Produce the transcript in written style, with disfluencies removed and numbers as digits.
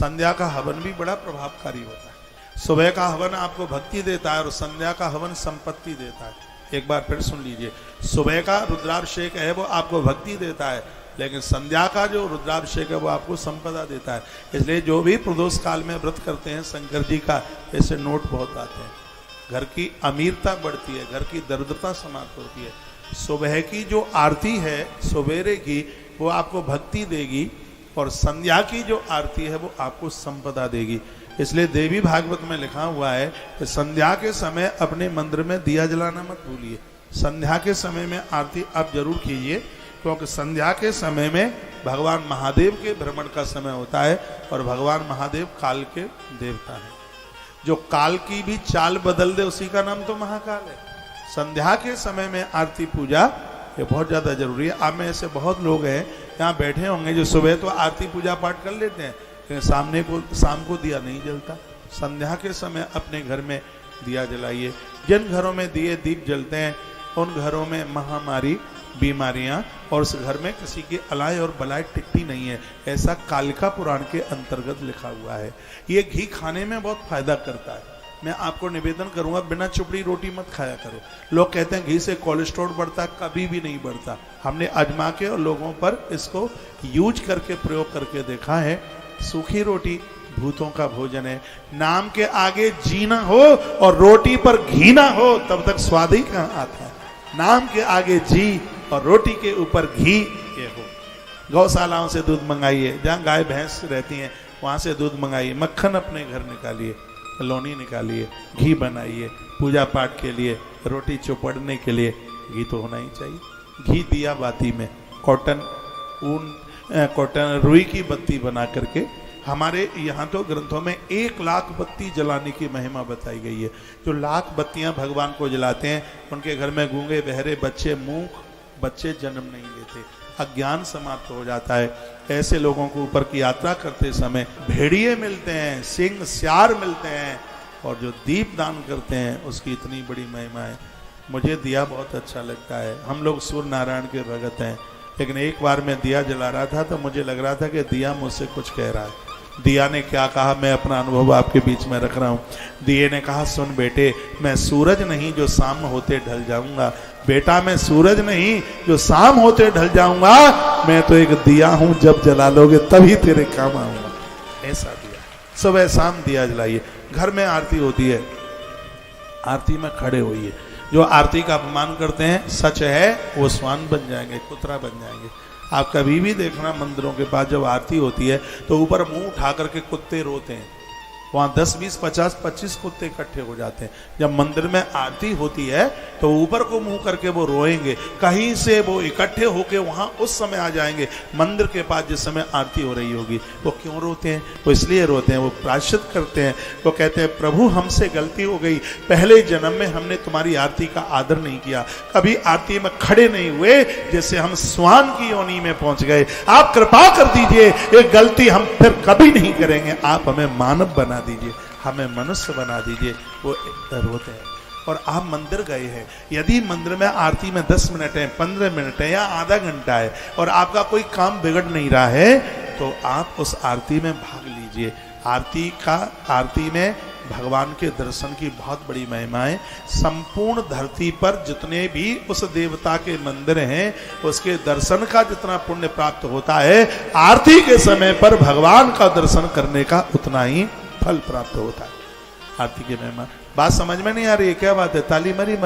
संध्या का हवन भी बड़ा प्रभावकारी होता है। सुबह का हवन आपको भक्ति देता है और संध्या का हवन संपत्ति देता है। एक बार फिर सुन लीजिए, सुबह का रुद्राभिषेक है वो आपको भक्ति देता है, लेकिन संध्या का जो रुद्राभिषेक है वो आपको संपदा देता है। इसलिए जो भी प्रदोष काल में व्रत करते हैं शंकर जी का, ऐसे नोट बहुत आते हैं। घर की अमीरता बढ़ती है, घर की दरिद्रता समाप्त होती है। सुबह की जो आरती है सवेरे की, वो आपको भक्ति देगी, और संध्या की जो आरती है वो आपको संपदा देगी। इसलिए देवी भागवत में लिखा हुआ है कि संध्या के समय अपने मंदिर में दिया जलाना मत भूलिए। संध्या के समय में आरती आप जरूर कीजिए, क्योंकि संध्या के समय में भगवान महादेव के भ्रमण का समय होता है, और भगवान महादेव काल के देवता हैं। जो काल की भी चाल बदल दे उसी का नाम तो महाकाल है। संध्या के समय में आरती पूजा ये बहुत ज़्यादा जरूरी है। आप में ऐसे बहुत लोग हैं यहाँ बैठे होंगे जो सुबह तो आरती पूजा पाठ कर लेते हैं, लेकिन शाम को दिया नहीं जलता। संध्या के समय अपने घर में दिया जलाइए। जिन घरों में दिए दीप जलते हैं उन घरों में महामारी, बीमारियां और उस घर में किसी की अलाय और बलाय टिकती नहीं है, ऐसा कालिका पुराण के अंतर्गत लिखा हुआ है। ये घी खाने में बहुत फायदा करता है। मैं आपको निवेदन करूंगा, बिना चुपड़ी रोटी मत खाया करो। लोग कहते हैं घी से कोलेस्ट्रॉल बढ़ता है, कभी भी नहीं बढ़ता। हमने आजमा के और लोगों पर इसको यूज करके प्रयोग करके देखा है। सूखी रोटी भूतों का भोजन है। नाम के आगे जी ना हो और रोटी पर घी ना हो तब तक स्वाद ही कहाँ आता है। नाम के आगे जी और रोटी के ऊपर घी ये हो। गौशालाओं से दूध मंगाइए, जहाँ गाय भैंस रहती हैं वहाँ से दूध मंगाइए, मक्खन अपने घर निकालिए, लोनी निकालिए, घी बनाइए। पूजा पाठ के लिए, रोटी चौपड़ने के लिए घी तो होना ही चाहिए। घी दिया बाती में कॉटन रुई की बत्ती बना करके, हमारे यहाँ तो ग्रंथों में 1 लाख बत्ती जलाने की महिमा बताई गई है। जो लाख बत्तियां भगवान को जलाते हैं उनके घर में गूंगे बहरे बच्चे, मूक बच्चे जन्म नहीं लेते, अज्ञान समाप्त हो जाता है। ऐसे लोगों को ऊपर की यात्रा करते समय भेड़िए मिलते हैं, सिंह स्यार मिलते हैं, और जो दीप दान करते हैं उसकी इतनी बड़ी महिमा है। मुझे दिया बहुत अच्छा लगता है। हम लोग सूर्य नारायण के भगत हैं, लेकिन एक बार मैं दिया जला रहा था तो मुझे लग रहा था कि दिया मुझसे कुछ कह रहा है। दिया ने क्या कहा, मैं अपना अनुभव आपके बीच में रख रहा हूँ। दिए ने कहा, सुन बेटे, मैं सूरज नहीं जो शाम होते ढल जाऊंगा। बेटा मैं सूरज नहीं जो शाम होते ढल जाऊंगा, मैं तो एक दिया हूं, जब जला लोगे तभी तेरे काम आऊंगा। ऐसा दिया। सुबह शाम दिया जलाइए। घर में आरती होती है, आरती में खड़े होइए। जो आरती का अपमान करते हैं, सच है वो स्वान बन जाएंगे, कुतरा बन जाएंगे। आप कभी भी देखना मंदिरों के पास जब आरती होती है तो ऊपर मुंह उठा करके कुत्ते रोते हैं। वहाँ 10, 20, 50, 25 कुत्ते इकट्ठे हो जाते हैं। जब मंदिर में आरती होती है तो ऊपर को मुंह करके वो रोएंगे, कहीं से वो इकट्ठे होके वहाँ उस समय आ जाएंगे मंदिर के पास जिस समय आरती हो रही होगी। वो क्यों रोते हैं? वो इसलिए रोते हैं, वो प्रायश्चित करते हैं। वो कहते हैं, प्रभु हमसे गलती हो गई, पहले जन्म में हमने तुम्हारी आरती का आदर नहीं किया, कभी आरती में खड़े नहीं हुए, जैसे हम स्वान की योनि में पहुंच गए। आप कृपा कर दीजिए, ये गलती हम फिर कभी नहीं करेंगे। आप हमें मानव बना दीजिए, हमें मनुष्य बना दीजिए। वो रोते हैं। और आप मंदिर गए हैं, यदि मंदिर में आरती में 10 मिनट है, 15 मिनट है या आधा घंटा है और आपका कोई काम बिगड़ नहीं रहा है, तो आप उस आरती में भाग लीजिए। आरती में भगवान के दर्शन की बहुत बड़ी महिमा है। संपूर्ण धरती पर जितने भी उस देवता के मंदिर हैं, उसके दर्शन का जितना पुण्य प्राप्त होता है, आरती के समय पर भगवान का दर्शन करने का उतना ही फल प्राप्त होता है। आरती की महिमा। बात समझ में नहीं आ रही है? क्या बात है? ताली मरी मर